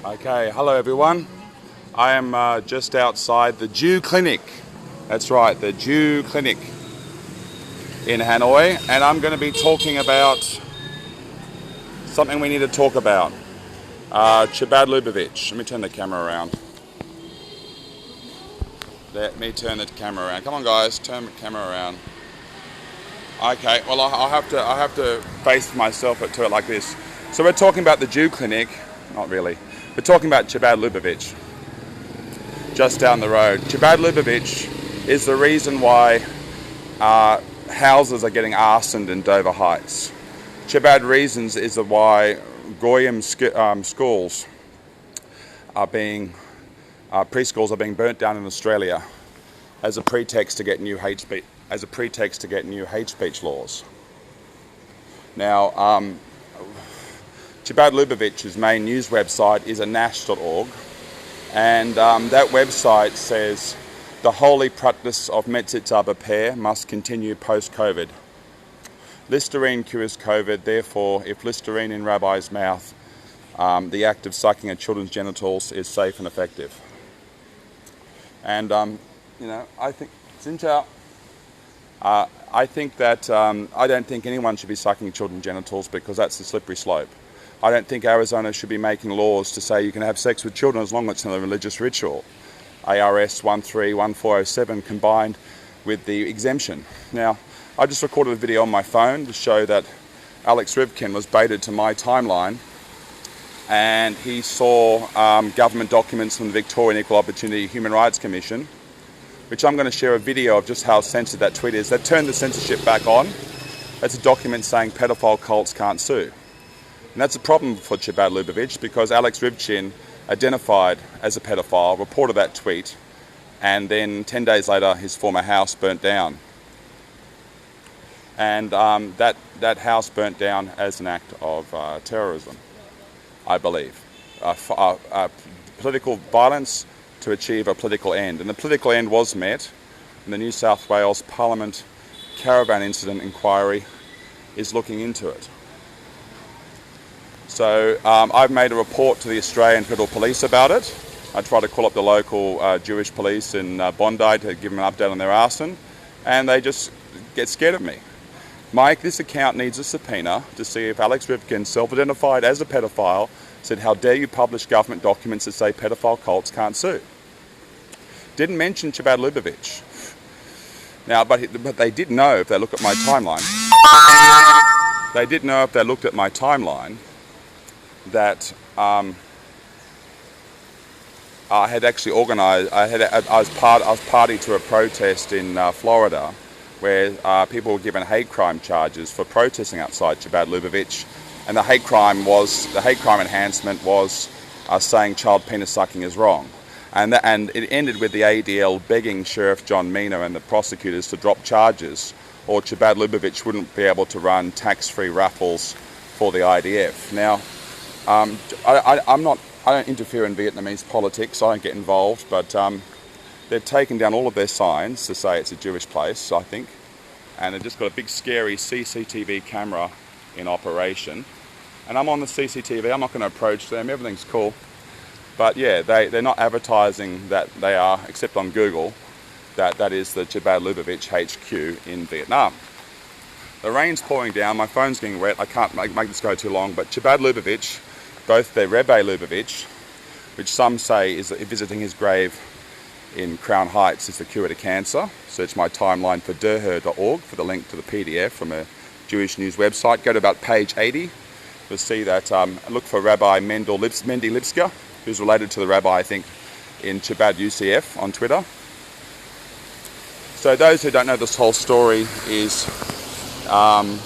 Okay, hello everyone. I am just outside the Jew Clinic. That's right, the Jew Clinic in Hanoi, and I'm going to be talking about something we need to talk about. Chabad Lubavitch. Let me turn the camera around. Let me turn the camera around. Come on, guys, turn the camera around. Okay, well I have to face myself to it like this. So we're talking about the Jew Clinic. Not really. We're talking about Chabad Lubavitch, just down the road. Chabad Lubavitch is the reason why houses are getting arsoned in Dover Heights. Chabad reasons is why Goyim schools are being preschools are being burnt down in Australia as a pretext to get new hate speech laws. Now, Chabad Lubavitch's main news website is anash.org, and that website says the holy practice of metzitzah b'peh must continue post-COVID. Listerine cures COVID, therefore, if Listerine in rabbi's mouth, the act of sucking at children's genitals is safe and effective. And, I think, I think that I don't think anyone should be sucking children's genitals because that's a slippery slope. I don't think Arizona should be making laws to say you can have sex with children as long as it's not a religious ritual. ARS 131407 combined with the exemption. Now, I just recorded a video on my phone to show that Alex Rivkin was baited to my timeline, and he saw government documents from the Victorian Equal Opportunity Human Rights Commission, which I'm going to share a video of just how censored that tweet is. They've turned the censorship back on. That's a document saying pedophile cults can't sue. And that's a problem for Chabad Lubavitch because Alex Rivkin, identified as a pedophile, reported that tweet, and then 10 days later his former house burnt down. And that house burnt down as an act of terrorism, I believe. Political violence to achieve a political end. And the political end was met, and the New South Wales Parliament Caravan Incident Inquiry is looking into it. So I've made a report to the Australian Federal Police about it. I tried to call up the local Jewish police in Bondi to give them an update on their arson, and they just get scared of me. Mike, this account needs a subpoena to see if Alex Rivkin, self-identified as a pedophile, said, "How dare you publish government documents that say pedophile cults can't sue?" Didn't mention Chabad Lubavitch. Now, but they did know if they look at my timeline. They did know if they looked at my timeline that I had actually organised. I was party to a protest in Florida, where people were given hate crime charges for protesting outside Chabad Lubavitch, and the hate crime enhancement was saying child penis sucking is wrong, and it ended with the ADL begging Sheriff John Mina and the prosecutors to drop charges, or Chabad Lubavitch wouldn't be able to run tax-free raffles for the IDF. Now, I don't interfere in Vietnamese politics. I don't get involved, but they've taken down all of their signs to say it's a Jewish place, I think, and they've just got a big scary CCTV camera in operation. And I'm on the CCTV. I'm not going to approach them. Everything's cool. But yeah, they're not advertising that they are, except on Google, that is the Chabad Lubavitch HQ in Vietnam. The rain's pouring down. My phone's getting wet. I can't make this go too long. But Chabad Lubavitch, both their Rebbe Lubavitch, which some say is visiting his grave in Crown Heights, is the cure to cancer. Search my timeline for derher.org for the link to the PDF from a Jewish news website. Go to about page 80. You'll see that, look for Rabbi Mendy Lipska, who's related to the rabbi, I think, in Chabad UCF on Twitter. So those who don't know this whole story is the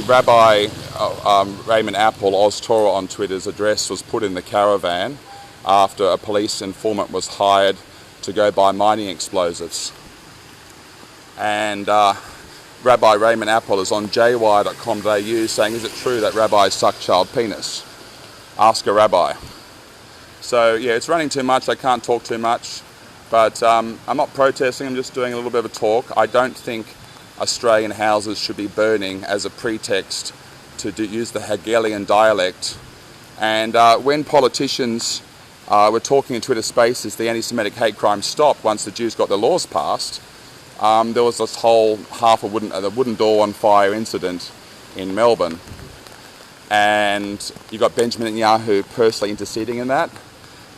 Rabbi Raymond Apple, Oz Torah on Twitter's address was put in the caravan after a police informant was hired to go buy mining explosives. And Rabbi Raymond Apple is on jwire.com.au saying, "Is it true that rabbis suck child penis? Ask a rabbi." So yeah, it's running too much. I can't talk too much. But I'm not protesting, I'm just doing a little bit of a talk. I don't think Australian houses should be burning as a pretext to use the Hegelian dialect And when politicians were talking in Twitter Spaces, the anti-Semitic hate crime stopped once the Jews got their laws passed. There was this whole the wooden door on fire incident in Melbourne, and you got Benjamin Netanyahu personally interceding in that.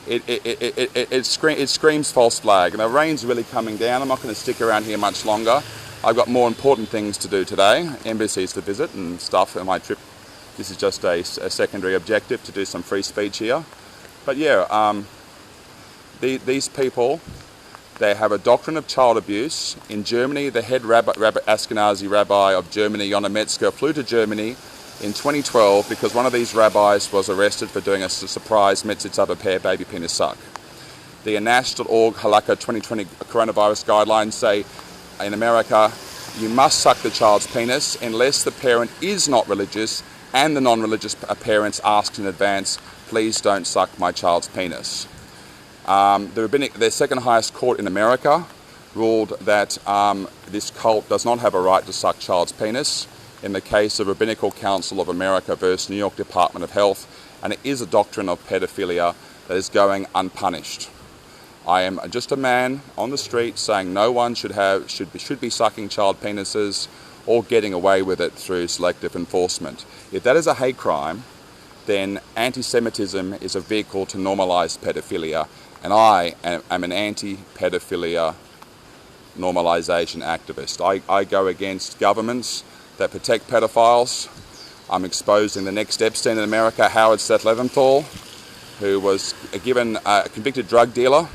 It screams false flag, and the rain's really coming down. I'm not going to stick around here much longer. I've got more important things to do today, embassies to visit and stuff on my trip. This is just a secondary objective, to do some free speech here. But yeah, these people, they have a doctrine of child abuse. In Germany, the head Ashkenazi rabbi of Germany, Yonah Metzger, flew to Germany in 2012 because one of these rabbis was arrested for doing a surprise metzitzah pair baby penis suck. The Anash.org Halakha 2020 coronavirus guidelines say in America, you must suck the child's penis unless the parent is not religious and the non-religious parents asked in advance, please don't suck my child's penis. The second highest court in America ruled that this cult does not have a right to suck child's penis in the case of Rabbinical Council of America versus New York Department of Health, and it is a doctrine of pedophilia that is going unpunished. I am just a man on the street saying no one should be sucking child penises or getting away with it through selective enforcement. If that is a hate crime, then anti-Semitism is a vehicle to normalise pedophilia, and I am an anti-pedophilia normalisation activist. I go against governments that protect pedophiles. I'm exposing the next Epstein in America, Howard Seth Leventhal, who was a convicted drug dealer,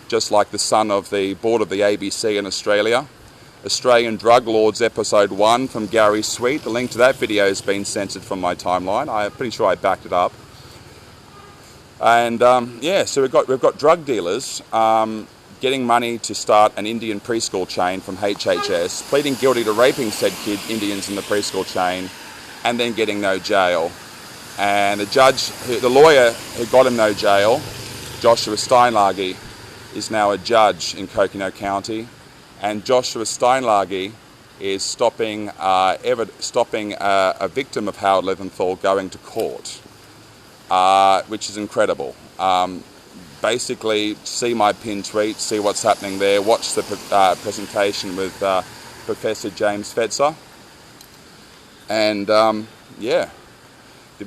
just like the son of the board of the ABC in Australia. Australian Drug Lords Episode 1 from Gary Sweet. The link to that video has been censored from my timeline. I'm pretty sure I backed it up. And so we've got drug dealers getting money to start an Indian preschool chain from HHS, pleading guilty to raping said Indians in the preschool chain, and then getting no jail. And the lawyer who got him no jail, Joshua Steinlage, is now a judge in Coconino County, and Joshua Steinlage is stopping a victim of Howard Leventhal going to court, which is incredible. Basically, see my pinned tweet, see what's happening there, watch the presentation with Professor James Fetzer, and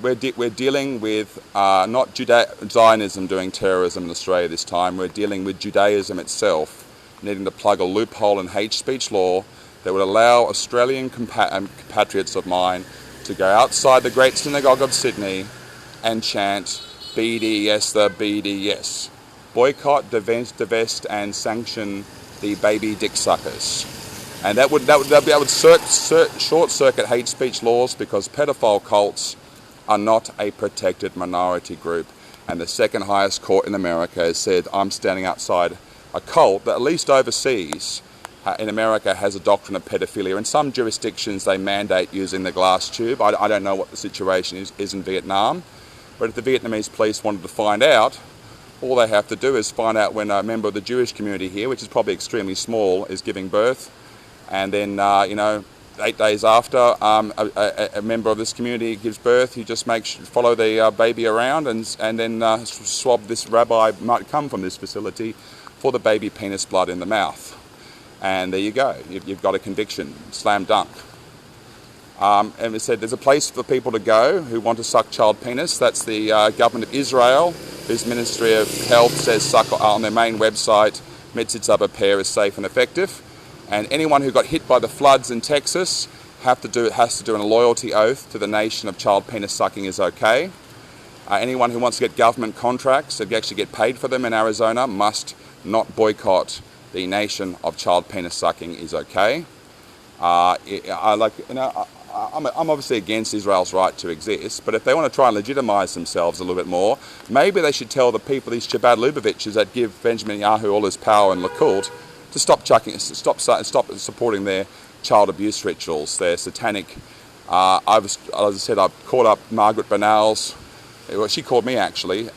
we're dealing with not Zionism doing terrorism in Australia this time. We're dealing with Judaism itself needing to plug a loophole in hate speech law that would allow Australian compatriots of mine to go outside the Great Synagogue of Sydney and chant BDS the BDS. Boycott, divest and sanction the baby dick suckers. And that would short-circuit hate speech laws, because pedophile cults are not a protected minority group. And the second highest court in America has said I'm standing outside a cult that, at least overseas in America, has a doctrine of pedophilia. In some jurisdictions they mandate using the glass tube. I don't know what the situation is in Vietnam, but if the Vietnamese police wanted to find out, all they have to do is find out when a member of the Jewish community here, which is probably extremely small, is giving birth, and then 8 days after a member of this community gives birth, you just follow the baby around and then swab this rabbi might come from this facility for the baby penis blood in the mouth. And there you go, you've got a conviction, slam dunk. And it said there's a place for people to go who want to suck child penis. That's the government of Israel, whose Ministry of Health says suck on their main website, metzitzah pair is safe and effective. And anyone who got hit by the floods in Texas has to do a loyalty oath to the nation of child penis sucking is okay. Anyone who wants to get government contracts and actually get paid for them in Arizona must not boycott the nation of child penis sucking is okay. I'm obviously against Israel's right to exist, but if they want to try and legitimise themselves a little bit more, maybe they should tell the people, these Chabad Luboviches that give Benjamin Netanyahu all his power in Likud, to stop supporting their child abuse rituals, their satanic. As I said, I've called up Margaret Bernals. Well, she called me actually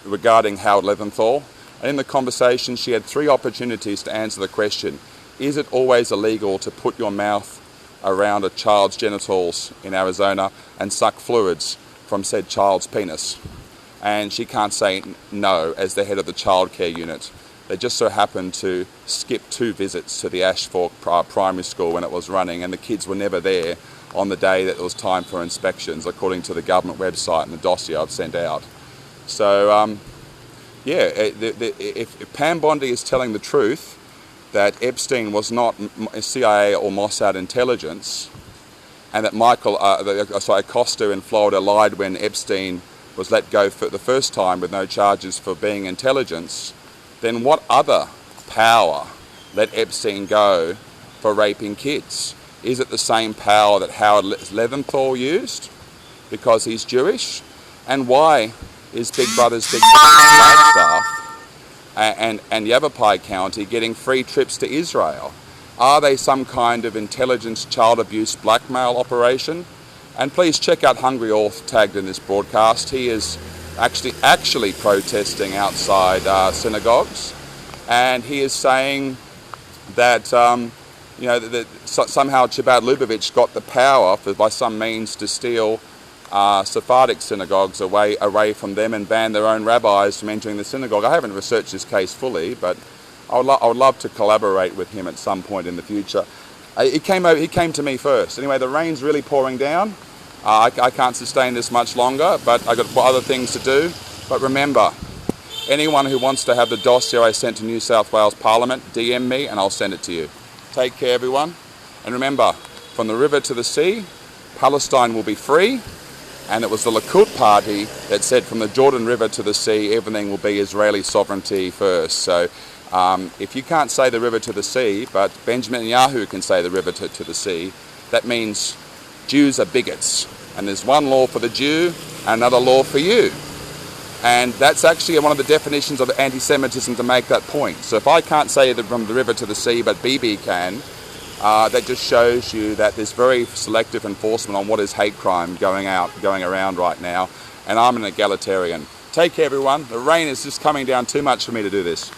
regarding Howard Leventhal, and in the conversation, she had 3 opportunities to answer the question: is it always illegal to put your mouth around a child's genitals in Arizona and suck fluids? from said child's penis. And she can't say no as the head of the childcare unit. They just so happened to skip 2 visits to the Ashfork primary school when it was running, and the kids were never there on the day that it was time for inspections, according to the government website and the dossier I've sent out. So, if Pam Bondi is telling the truth that Epstein was not CIA or Mossad intelligence, and that Acosta in Florida lied when Epstein was let go for the first time with no charges for being intelligence, then what other power let Epstein go for raping kids? Is it the same power that Howard Leventhal used because he's Jewish? And why is Big Brother's Big Flagstaff and Yavapai County getting free trips to Israel? Are they some kind of intelligence child abuse blackmail operation? And please check out Hungry Orth tagged in this broadcast. He is actually protesting outside synagogues, and he is saying that that somehow Chabad Lubavitch got the power by some means to steal Sephardic synagogues away from them and ban their own rabbis from entering the synagogue. I haven't researched this case fully, but I would love to collaborate with him at some point in the future. He came to me first. Anyway, the rain's really pouring down. I can't sustain this much longer, but I've got other things to do. But remember, anyone who wants to have the dossier I sent to New South Wales Parliament, DM me and I'll send it to you. Take care, everyone. And remember, from the river to the sea, Palestine will be free. And it was the Likud party that said from the Jordan River to the sea, everything will be Israeli sovereignty first. So if you can't say the river to the sea, but Benjamin Netanyahu can say the river to the sea, that means Jews are bigots. And there's one law for the Jew and another law for you. And that's actually one of the definitions of anti-Semitism to make that point. So if I can't say that from the river to the sea, but Bibi can, that just shows you that there's very selective enforcement on what is hate crime going around right now. And I'm an egalitarian. Take care, everyone. The rain is just coming down too much for me to do this.